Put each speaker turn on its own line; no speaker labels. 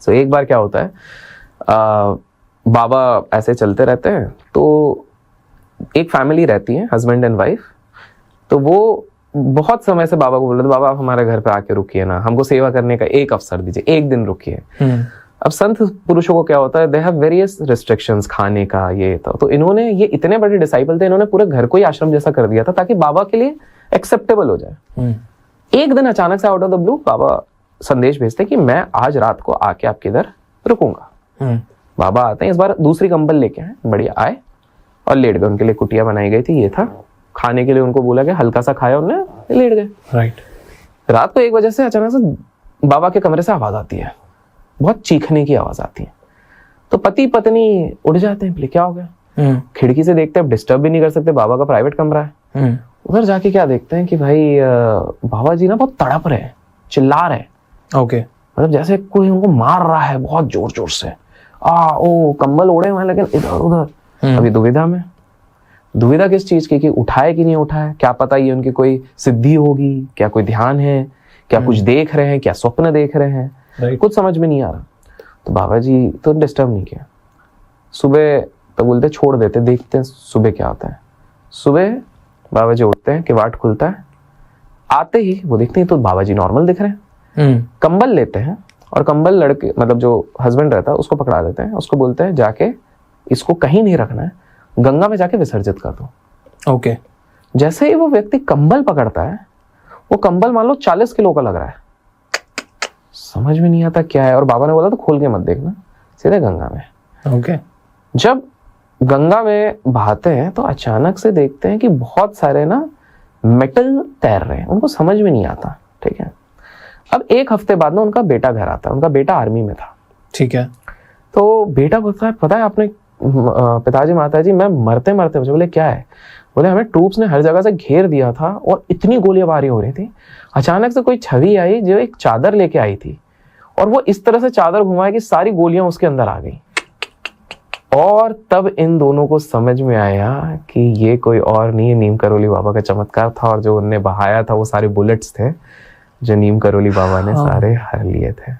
सो एक बार क्या होता है, बाबा ऐसे चलते रहते हैं, तो एक फैमिली रहती है, हस्बैंड एंड वाइफ। तो वो बहुत समय से बाबा को बोल रहे थे, बाबा आप हमारे घर पे आके रुकिए ना, हमको सेवा करने का एक अवसर दीजिए, एक दिन रुकिए। अब संत पुरुषों को क्या होता है, दे हैव वेरियस रिस्ट्रिक्शंस खाने का, ये तो इन्होंने, ये इतने बड़े डिसाइपल थे, इन्होंने पूरे घर को ही आश्रम जैसा कर दिया था ताकि बाबा के लिए एक्सेप्टेबल हो जाए। एक दिन अचानक से आउट ऑफ द ब्लू बाबा संदेश भेजते कि मैं आज रात को आके आपके इधर रुकूंगा। बाबा आते हैं, इस बार दूसरी कंबल लेके आए, बढ़िया आए और लेट गए। उनके लिए कुटिया बनाई गई थी, ये था खाने के लिए, उनको बोला गया, हल्का सा खाया उन्होंने, लेट गए। राइट। रात को 1 बजे से अचानक से बाबा के कमरे से आवाज आती है, बहुत चीखने की आवाज आती है। तो पति पत्नी उठ जाते हैं, बोले क्या हो गया? खिड़की से देखते हैं, डिस्टर्ब भी नहीं कर सकते, बाबा का प्राइवेट कमरा है। उधर जाके क्या देखते हैं कि भाई बाबा जी ना बहुत तड़प रहे हैं, चिल्ला रहे हैं। ओके। मतलब जैसे कोई उनको मार रहा है बहुत जोर जोर से। ओ कंबल ओढ़े हुए हैं लेकिन इधर उधर। अभी दुविधा में, दुविधा किस चीज की, कि उठाए कि नहीं उठाए, क्या पता ये उनकी कोई सिद्धि होगी, क्या कोई ध्यान है, क्या कुछ देख रहे हैं, क्या स्वप्न देख रहे हैं, कुछ समझ में नहीं आ रहा। तो बाबा जी तो डिस्टर्ब नहीं किया। सुबह तो बोलते छोड़ देते, देखते हैं सुबह क्या होता है। सुबह बाबा जी उठते हैं, किवाड़ खुलता है, आते ही वो देखते हैं तो बाबा जी नॉर्मल दिख रहे हैं। कंबल लेते हैं और कंबल लड़के, मतलब जो हस्बैंड रहता है उसको पकड़ा देते हैं, उसको बोलते हैं जाके इसको कहीं नहीं रखना है, गंगा में जाके विसर्जित कर दो। ओके। जैसे ही वो व्यक्ति कंबल पकड़ता है, वो कंबल मान लो 40 किलो का लग रहा है, समझ में नहीं आता क्या है। और बाबा ने बोला तो खोल के मत देखना, सीधे गंगा में। ओके। जब गंगा में बहाते हैं तो अचानक से देखते हैं कि बहुत सारे ना मेटल तैर रहे हैं, उनको समझ में नहीं आता। ठीक है। अब 1 हफ्ते बाद ना उनका बेटा घर आता है, उनका बेटा आर्मी में था। ठीक है। तो बेटा बोलता है पता है आपने पिताजी माताजी मैं मरते मरते, मुझे बोले क्या है, बोले हमें ट्रूप्स ने हर जगह से घेर दिया था और इतनी गोलीबारी हो रही थी, अचानक से कोई छवि आई जो एक चादर लेके आई थी और वो इस तरह से चादर घुमाई कि सारी गोलियां उसके अंदर आ गई। और तब इन दोनों को समझ में आया कि ये कोई और नहीं है, नीम करोली बाबा का चमत्कार था, और जो उनने बहाया था वो सारे बुलेट्स थे जो नीम करोली बाबा ने सारे हर लिए थे।